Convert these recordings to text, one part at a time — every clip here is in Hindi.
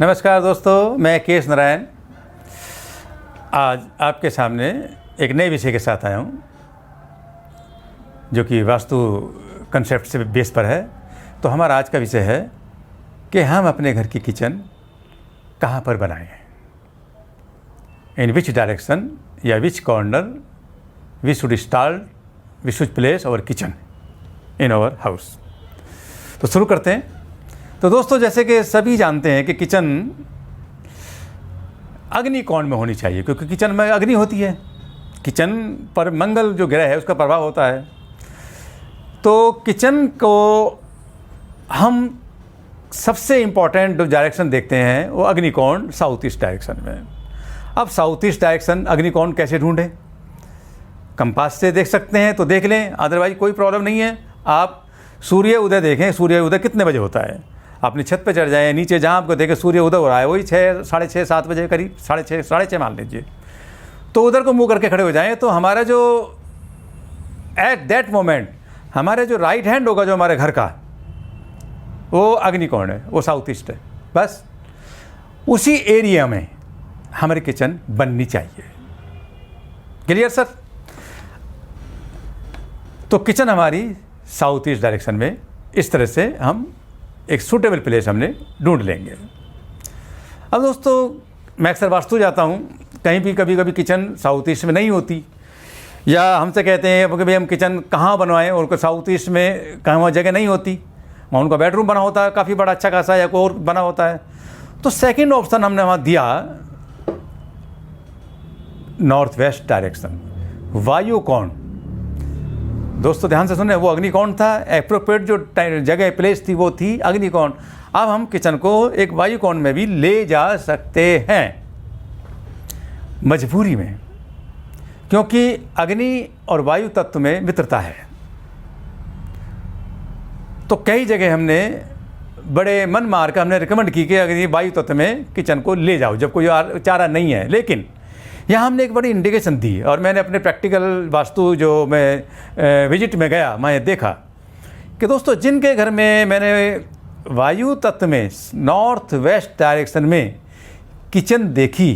नमस्कार दोस्तों, मैं केएस नारायण आज आपके सामने एक नए विषय के साथ आया हूँ जो कि वास्तु कंसेप्ट से बेस पर है। तो हमारा आज का विषय है कि हम अपने घर की किचन कहाँ पर बनाएं, इन विच डायरेक्शन या which corner we should place our kitchen in our house. तो शुरू करते हैं। तो दोस्तों, जैसे कि सभी जानते हैं कि किचन अग्नि कोण में होनी चाहिए, क्योंकि किचन में अग्नि होती है। किचन पर मंगल जो ग्रह है उसका प्रभाव होता है। तो किचन को हम सबसे इम्पॉर्टेंट जो डायरेक्शन देखते हैं वो अग्नि कोण साउथ ईस्ट डायरेक्शन में। अब साउथ ईस्ट डायरेक्शन अग्नि कोण कैसे ढूंढें? कंपास से देख सकते हैं तो देख लें, अदरवाइज कोई प्रॉब्लम नहीं है। आप सूर्य उदय देखें, सूर्य उदय कितने बजे होता है। अपनी छत पे चढ़ जाएं, नीचे जहाँ आपको देखें सूर्य उदय हो रहा है वही 6, साढ़े 6, 7 बजे करीब, साढ़े छः मान लीजिए। तो उधर को मुँह करके खड़े हो जाएं तो हमारा जो एट दैट मोमेंट हमारे जो राइट हैंड होगा जो हमारे घर का, वो अग्नि कोण है, वो साउथ ईस्ट है। बस उसी एरिया में हमारी किचन बननी चाहिए। Clear sir? तो किचन हमारी साउथ ईस्ट डायरेक्शन में इस तरह से हम एक सूटेबल प्लेस हमने ढूंढ लेंगे। अब दोस्तों, मैं अक्सर वास्तु जाता हूँ, कहीं भी कभी कभी किचन साउथ ईस्ट में नहीं होती, या हमसे कहते हैं कि भाई हम किचन कहाँ बनवाएं, और साउथ ईस्ट में कहाँ जगह नहीं होती, वहाँ उनका बेडरूम बना होता है काफ़ी बड़ा अच्छा खासा, या कोई और बना होता है। तो सेकंड ऑप्शन हमने वहाँ दिया नॉर्थ वेस्ट डायरेक्शन, वायु कोण। दोस्तों ध्यान से सुने, वो अग्निकोण था। एप्रोप्रिएट जो जगह प्लेस थी वो थी अग्निकोण। अब हम किचन को एक वायु कोण में भी ले जा सकते हैं, मजबूरी में, क्योंकि अग्नि और वायु तत्व में मित्रता है। तो कई जगह हमने बड़े मन मार कर हमने रिकमेंड की कि अग्नि वायु तत्व में किचन को ले जाओ जब कोई चारा नहीं है। लेकिन यहाँ हमने एक बड़ी इंडिकेशन दी, और मैंने अपने प्रैक्टिकल वास्तु जो मैं विजिट में गया, मैं देखा कि दोस्तों जिनके घर में मैंने वायु तत्व में नॉर्थ वेस्ट डायरेक्शन में किचन देखी,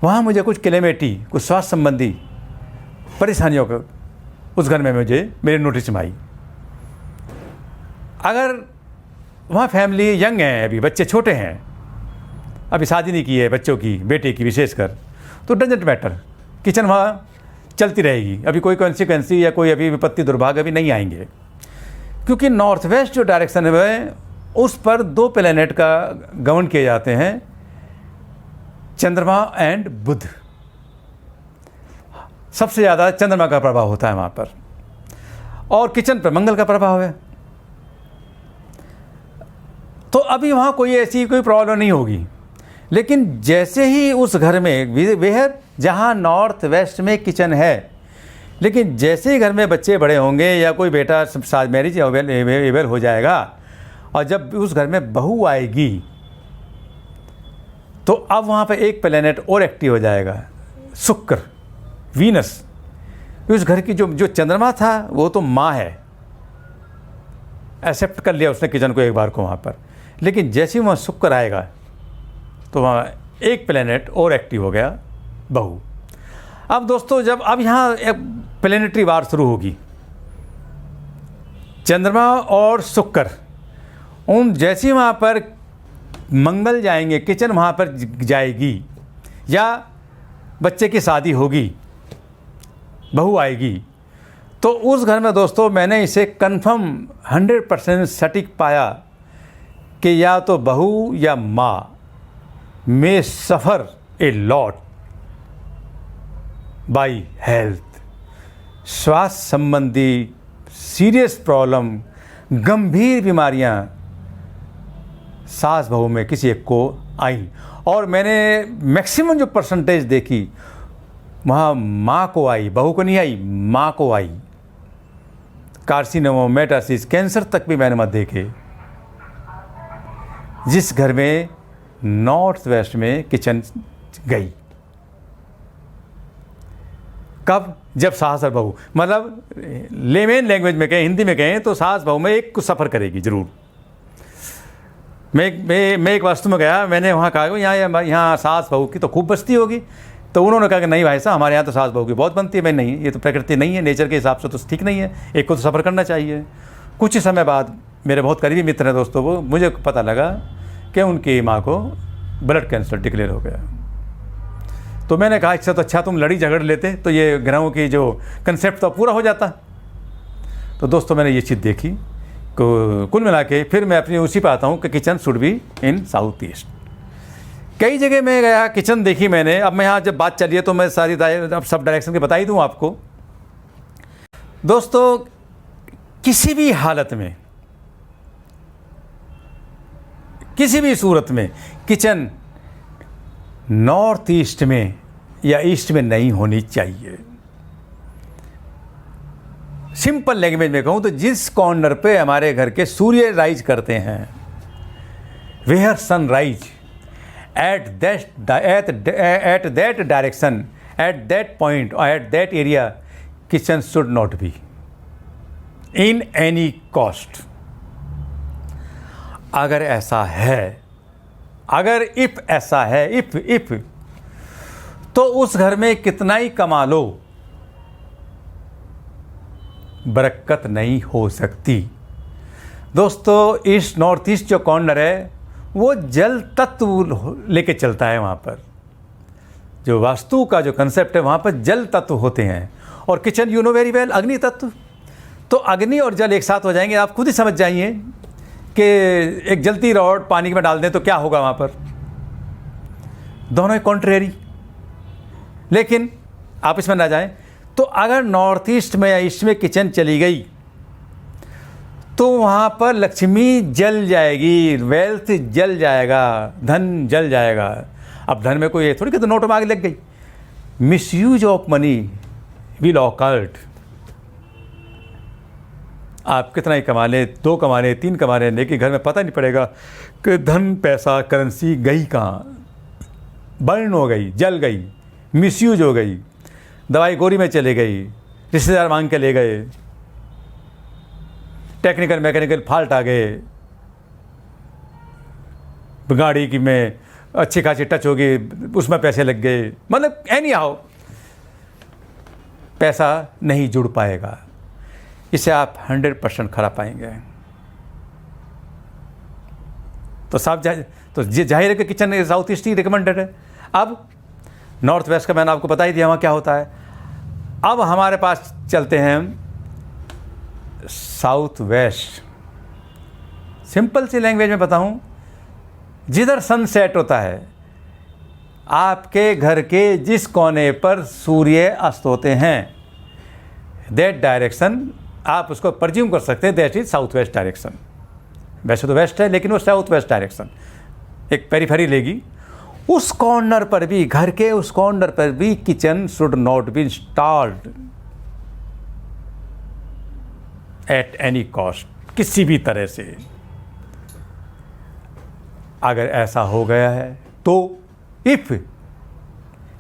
वहाँ मुझे कुछ कैलेमिटी, कुछ स्वास्थ्य संबंधी परेशानियों का उस घर में मुझे मेरे नोटिस में आई। अगर वहाँ फैमिली यंग है, अभी बच्चे छोटे हैं, अभी शादी नहीं की है बच्चों की, बेटे की विशेषकर, तो डजेंट मैटर, किचन वहाँ चलती रहेगी। अभी कोई कॉन्सिक्वेंसी या कोई अभी विपत्ति दुर्भाग्य अभी नहीं आएंगे, क्योंकि नॉर्थ वेस्ट जो डायरेक्शन है उस पर 2 प्लैनेट का गमन किए जाते हैं, चंद्रमा एंड बुध। सबसे ज़्यादा चंद्रमा का प्रभाव होता है वहाँ पर, और किचन पर मंगल का प्रभाव है। तो अभी वहाँ कोई ऐसी कोई प्रॉब्लम नहीं होगी। लेकिन जैसे ही उस घर में वह जहाँ नॉर्थ वेस्ट में किचन है, लेकिन जैसे ही घर में बच्चे बड़े होंगे या कोई बेटा शादी मैरिज एबल हो जाएगा, और जब उस घर में बहू आएगी, तो अब वहाँ पे एक प्लैनेट और एक्टिव हो जाएगा, शुक्र, वीनस। उस घर की जो चंद्रमा था वो तो माँ है, एक्सेप्ट कर लिया उसने किचन को एक बार को वहाँ पर। लेकिन जैसे ही वहाँ शुक्र आएगा तो वहाँ एक प्लैनेट और एक्टिव हो गया, बहू। अब दोस्तों, जब अब यहाँ एक प्लैनेटरी वार शुरू होगी, चंद्रमा और शुक्र, उन जैसे ही वहाँ पर मंगल जाएंगे, किचन वहाँ पर जाएगी, या बच्चे की शादी होगी, बहू आएगी, तो उस घर में दोस्तों मैंने इसे कंफर्म 100% सटीक पाया कि या तो बहू या माँ may suffer a lot by health, स्वास्थ्य संबंधी सीरियस प्रॉब्लम, गंभीर बीमारियां सास बहू में किसी एक को आई। और मैंने मैक्सिमम जो परसेंटेज देखी वहाँ माँ को आई, बहू को नहीं आई, माँ को आई। कार्सिनोमा, मेटासिस, कैंसर तक भी मैंने मत देखे जिस घर में नॉर्थ वेस्ट में किचन गई। कब? जब सास और बहू, मतलब लेमेन लैंग्वेज में कहें, हिंदी में कहें तो सास बहू में एक कुछ सफ़र करेगी ज़रूर। मैं एक वास्तु में गया, मैंने वहाँ कहा कि यहाँ सास बहू की तो खूब बस्ती होगी। तो उन्होंने कहा कि नहीं भाई साहब, हमारे यहाँ तो सास बहू की बहुत बनती है। मैं नहीं, ये तो प्रकृति नहीं है, नेचर के हिसाब से तो ठीक नहीं है, एक को तो सफ़र करना चाहिए। कुछ ही समय बाद मेरे बहुत करीबी मित्र हैं दोस्तों, वो मुझे पता लगा कि उनकी माँ को ब्लड कैंसर डिक्लेयर हो गया। तो मैंने कहा इससे तो अच्छा तुम लड़ी झगड़ लेते, तो ये ग्रहों की जो कंसेप्ट तो पूरा हो जाता। तो दोस्तों मैंने ये चीज़ देखी। कुल मिला के फिर मैं अपनी उसी पे आता हूँ कि kitchen should be in south east. कई जगह मैं गया, किचन देखी मैंने। अब मैं यहाँ जब बात चली है तो मैं सारी अब सब डायरेक्शन की बता ही दूँ आपको। दोस्तों किसी भी हालत में, किसी भी सूरत में किचन नॉर्थ ईस्ट में या ईस्ट में नहीं होनी चाहिए। सिंपल लैंग्वेज में कहूँ तो जिस कॉर्नर पे हमारे घर के सूर्य राइज करते हैं, where sun rise at that direction, at that point, at that area, kitchen should not be in any cost. अगर ऐसा है, अगर इफ ऐसा है, इफ तो उस घर में कितना ही कमा लो, बरकत नहीं हो सकती। दोस्तों ईस्ट नॉर्थ ईस्ट जो कॉर्नर है वो जल तत्व लेके चलता है। वहाँ पर जो वास्तु का जो कंसेप्ट है, वहाँ पर जल तत्व होते हैं। और kitchen you know very well, अग्नि तत्व। तो अग्नि और जल एक साथ हो जाएंगे, आप खुद ही समझ जाइए कि एक जलती रॉड पानी में डाल दें तो क्या होगा वहाँ पर, दोनों कॉन्ट्रेरी। लेकिन आप इसमें ना जाएं। तो अगर नॉर्थ ईस्ट में या ईस्ट में किचन चली गई तो वहाँ पर लक्ष्मी जल जाएगी, वेल्थ जल जाएगा, धन जल जाएगा। अब धन में कोई थोड़ी कि तो नोट में आग लग गई। Misuse of money will awkward. आप कितना ही कमा लें, 2 कमा लें, 3 कमा लें, लेकिन घर में पता नहीं पड़ेगा कि धन, पैसा, करेंसी गई कहाँ, बर्न हो गई, जल गई, मिसयूज हो गई, दवाई गोरी में चले गई, रिश्तेदार मांग के ले गए, टेक्निकल मैकेनिकल फॉल्ट आ गए, गाड़ी की में अच्छी खासी टच हो गई, उसमें पैसे लग गए, मतलब एनी हाउ पैसा नहीं जुड़ पाएगा। इसे आप 100% खरा पाएंगे। तो साफ जाहिर है कि किचन साउथ ईस्ट ही रिकमेंडेड है। अब नॉर्थ वेस्ट का मैंने आपको बता ही दिया वहाँ क्या होता है। अब हमारे पास चलते हैं साउथ वेस्ट। सिंपल सी लैंग्वेज में बताऊँ, जिधर सनसेट होता है, आपके घर के जिस कोने पर सूर्य अस्त होते हैं, दैट डायरेक्शन आप उसको परज्यूम कर सकते हैं, that is south west direction. वैसे तो वेस्ट है लेकिन वो साउथ वेस्ट डायरेक्शन एक पेरीफेरी लेगी। उस कॉर्नर पर भी, घर के उस कॉर्नर पर भी kitchen should not be installed at any cost, किसी भी तरह से। अगर ऐसा हो गया है तो इफ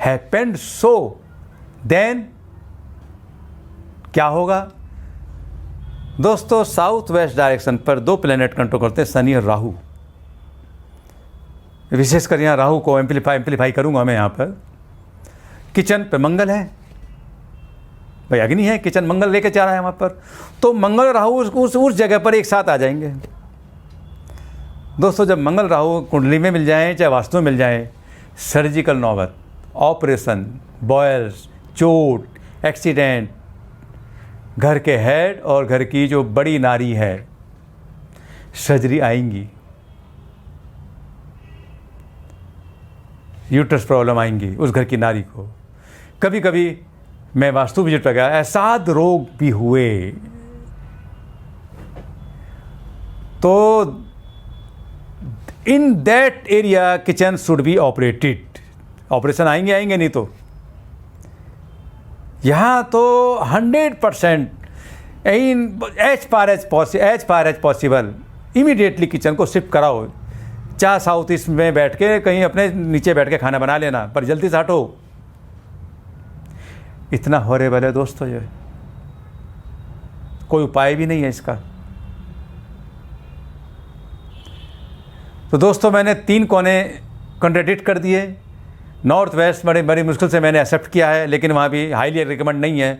हैपेंड सो, देन क्या होगा दोस्तों? साउथ वेस्ट डायरेक्शन पर 2 प्लेनेट कंट्रोल करते हैं, शनि और राहु। विशेषकर यहाँ राहु को एम्पलीफाई करूँगा मैं। यहाँ पर किचन पे मंगल है, भाई अग्नि है, किचन मंगल लेके जा रहा है वहाँ पर। तो मंगल और राहु उस जगह पर एक साथ आ जाएंगे। दोस्तों जब मंगल राहु कुंडली में मिल जाएं, चाहे वास्तु में मिल जाएं, सर्जिकल नौबत, ऑपरेशन, बॉयल्स, चोट, एक्सीडेंट, घर के हेड और घर की जो बड़ी नारी है, सर्जरी आएंगी, यूट्रस प्रॉब्लम आएंगी उस घर की नारी को। कभी कभी मैं वास्तु विजिट पर गया, असाध रोग भी हुए। तो in that area kitchen should be operated. Operation आएंगे नहीं तो यहाँ तो 100% as far as possible immediately kitchen को शिफ्ट कराओ। चाहे साउथ ईस्ट में बैठ के कहीं अपने नीचे बैठ के खाना बना लेना, पर जल्दी से हटो। इतना हॉरेबल है दोस्तों, ये कोई उपाय भी नहीं है इसका। तो दोस्तों मैंने 3 कोने कॉन्ट्राडिक्ट कर दिए। नॉर्थ वेस्ट बड़ी मुश्किल से मैंने एक्सेप्ट किया है, लेकिन वहाँ भी हाईली रिकमेंड नहीं है।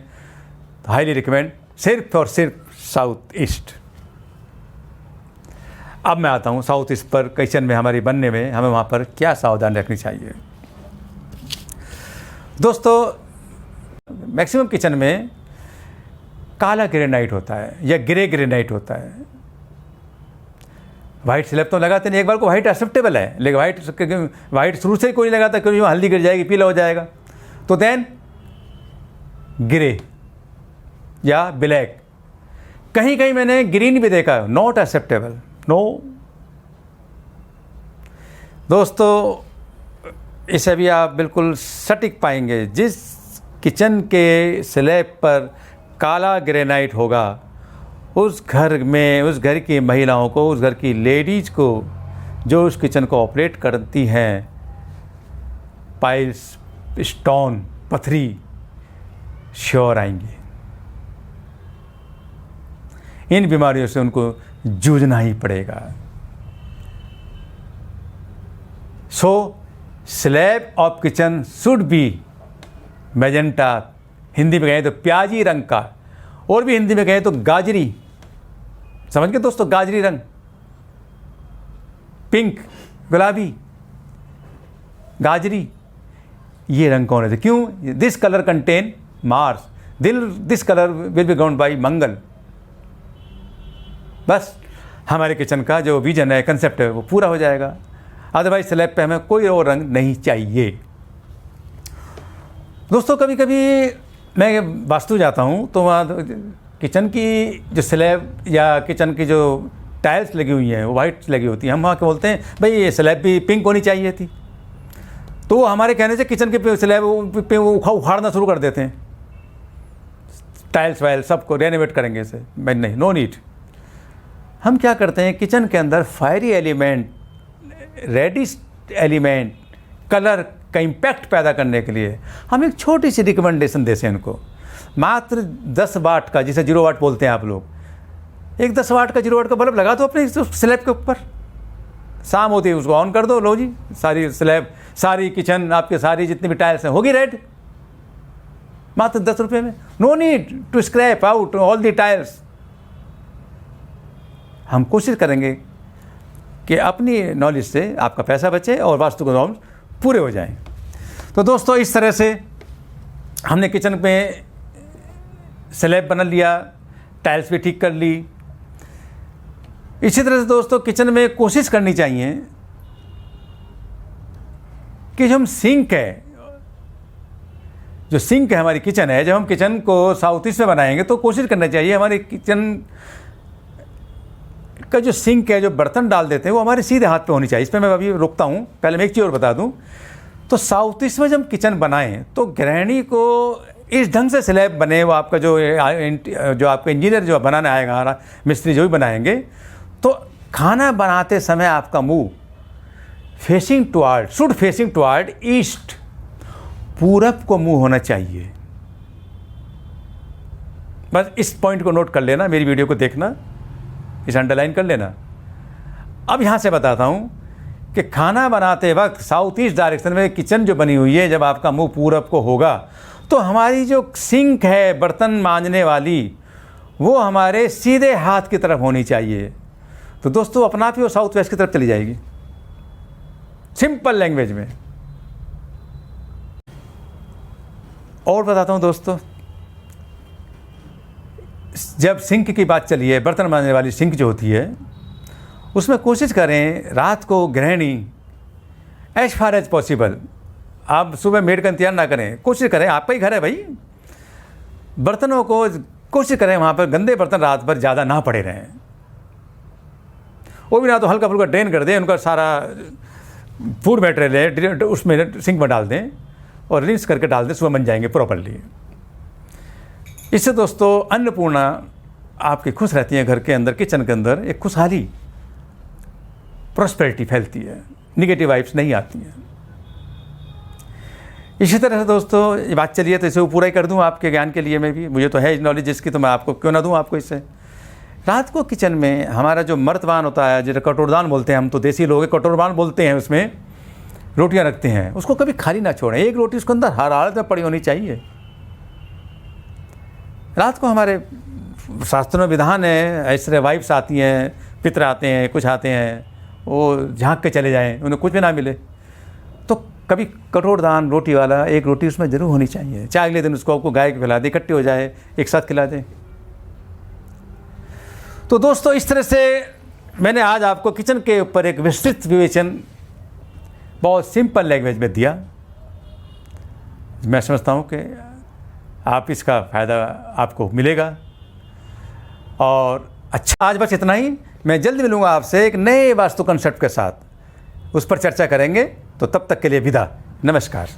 तो हाईली रिकमेंड सिर्फ और सिर्फ साउथ ईस्ट। अब मैं आता हूँ साउथ ईस्ट पर किचन में हमारी बनने में हमें वहाँ पर क्या सावधान रखनी चाहिए। दोस्तों मैक्सिमम किचन में काला ग्रेनाइट होता है या ग्रे ग्रेनाइट होता है। वाइट स्लैब तो लगाते नहीं, एक बार को वाइट एक्सेप्टेबल है, लेकिन वाइट शुरू से ही कोई नहीं लगाता, क्योंकि हल्दी गिर जाएगी, पीला हो जाएगा। तो देन ग्रे या ब्लैक, कहीं कहीं मैंने ग्रीन भी देखा, नॉट एक्सेप्टेबल, नो। दोस्तों इसे भी आप बिल्कुल सटीक पाएंगे, जिस किचन के स्लैब पर काला ग्रेनाइट होगा उस घर में, उस घर की महिलाओं को, उस घर की लेडीज़ को जो उस किचन को ऑपरेट करती हैं, पाइल्स, स्टोन, पथरी श्योर आएंगी। इन बीमारियों से उनको जूझना ही पड़ेगा। So slab of kitchen should be magenta, Hindi में कहें तो प्याजी रंग का, और भी हिंदी में कहें तो गाजरी, समझ गए दोस्तों, गाजरी रंग, पिंक, गुलाबी, गाजरी, ये रंग कौन है? क्यों? This colour contain Mars, this colour will be governed by Mangal. बस हमारे किचन का जो विजन है, कंसेप्ट है, वो पूरा हो जाएगा। अदरवाइज स्लैब पे हमें कोई और रंग नहीं चाहिए। दोस्तों कभी कभी मैं वास्तु जाता हूँ तो वहाँ किचन की जो स्लैब या किचन की जो टाइल्स लगी हुई हैं वो वाइट लगी होती हैं। हम वहाँ के बोलते हैं भाई ये स्लैब भी पिंक होनी चाहिए थी, तो वो हमारे कहने से किचन के स्लैब पे उखाड़ना शुरू कर देते हैं, टाइल्स वाइल्स सबको रेनोवेट करेंगे इसे। मैं नहीं, नो नीड। हम क्या करते हैं, किचन के अंदर fiery element, reddish element, colour का इम्पैक्ट पैदा करने के लिए हम एक छोटी सी रिकमेंडेशन देते हैं इनको। मात्र 10 वाट का, जिसे 0 वाट बोलते हैं आप लोग, एक 10 वाट का 0 वाट का बल्ब लगा दो अपने स्लैब के ऊपर, शाम होती है उसको ऑन कर दो, लो जी सारी स्लैब, सारी किचन आपके, सारी जितनी भी टाइल्स हैं होगी रेड, मात्र 10 रुपये में। No need to scrap out all the tiles. हम कोशिश करेंगे कि अपनी नॉलेज से आपका पैसा बचे और वास्तु के नॉर्म्स पूरे हो जाएं। तो दोस्तों इस तरह से हमने किचन पे स्लैब बना लिया, टाइल्स भी ठीक कर ली। इसी तरह से दोस्तों किचन में कोशिश करनी चाहिए कि जो हम सिंक है, जो सिंक है हमारी किचन है, जब हम किचन को साउथ ईस्ट में बनाएंगे तो कोशिश करना चाहिए हमारी किचन का जो सिंक है, जो बर्तन डाल देते हैं, वो हमारे सीधे हाथ पे होनी चाहिए। इस पर मैं अभी रुकता हूँ, पहले मैं एक चीज़ और बता दूँ। तो साउथ ईस्ट में जब किचन बनाएं तो गृहिणी को इस ढंग से स्लैब बने, वो आपका जो आपका इंजीनियर जो बनाना आएगा, मिस्त्री जो भी बनाएंगे, तो खाना बनाते समय आपका मुंह facing toward, should facing toward east, पूरब को मुंह होना चाहिए। बस इस पॉइंट को नोट कर लेना, मेरी वीडियो को देखना, इस अंडरलाइन कर लेना। अब यहाँ से बताता हूँ कि खाना बनाते वक्त साउथ ईस्ट डायरेक्शन में किचन जो बनी हुई है, जब आपका मुंह पूरब को होगा तो हमारी जो सिंक है बर्तन मांजने वाली, वो हमारे सीधे हाथ की तरफ होनी चाहिए। तो दोस्तों अपना आप ही वो साउथ वेस्ट की तरफ चली जाएगी, सिंपल लैंग्वेज में। और बताता हूँ दोस्तों, जब सिंक की बात चली है, बर्तन मांजने वाली सिंक जो होती है, उसमें कोशिश करें रात को गृहिणी एज फार एज पॉसिबल, आप सुबह मेड का इंतजार ना करें, कोशिश करें, आपका ही घर है भाई, बर्तनों को कोशिश करें वहाँ पर गंदे बर्तन रात भर ज़्यादा ना पड़े रहें। वो भी ना तो हल्का फुल्का ड्रेन कर दें, उनका सारा फूड मटेरियल है उसमें सिंक में डाल दें और रिंस करके डाल दें, सुबह बन जाएंगे प्रॉपरली। इससे दोस्तों अन्नपूर्णा आपकी खुश रहती है, घर के अंदर, किचन के अंदर एक खुशहाली, प्रॉस्पेरिटी फैलती है, निगेटिव वाइब्स नहीं आती हैं। इसी तरह से दोस्तों ये बात चलिए तो इसे वो पूरा ही कर दूं आपके ज्ञान के लिए, मैं भी, मुझे तो है नॉलेज जिसकी, तो मैं आपको क्यों ना दूं आपको इससे। रात को किचन में हमारा जो मर्तबान होता है, जो कटोरदान बोलते हैं, हम तो देसी लोग हैं, कटोरदान बोलते हैं, उसमें रोटियां रखते हैं, उसको कभी खाली ना छोड़ें। एक रोटी उसके अंदर हर हालत में पड़ी होनी चाहिए। रात को हमारे शास्त्रों में विधान है, ऐसे वाइफ्स आती हैं, पितर आते हैं, कुछ आते हैं, वो झांक के चले जाएं, उन्हें कुछ भी ना मिले, तो कभी कटोरदान रोटी वाला एक रोटी उसमें ज़रूर होनी चाहिए। चाहे अगले दिन उसको गाय को खिला दे, इकट्ठी हो जाए, एक साथ खिला दें। तो दोस्तों, इस तरह से मैंने आज आपको किचन के ऊपर एक विस्तृत विवेचन बहुत सिंपल लैंग्वेज में दिया। मैं समझता हूँ कि आप इसका फ़ायदा आपको मिलेगा। और अच्छा, आज बस इतना ही। मैं जल्द मिलूँगा आपसे एक नए वास्तु कंसेप्ट के साथ, उस पर चर्चा करेंगे। तो तब तक के लिए विदा, नमस्कार।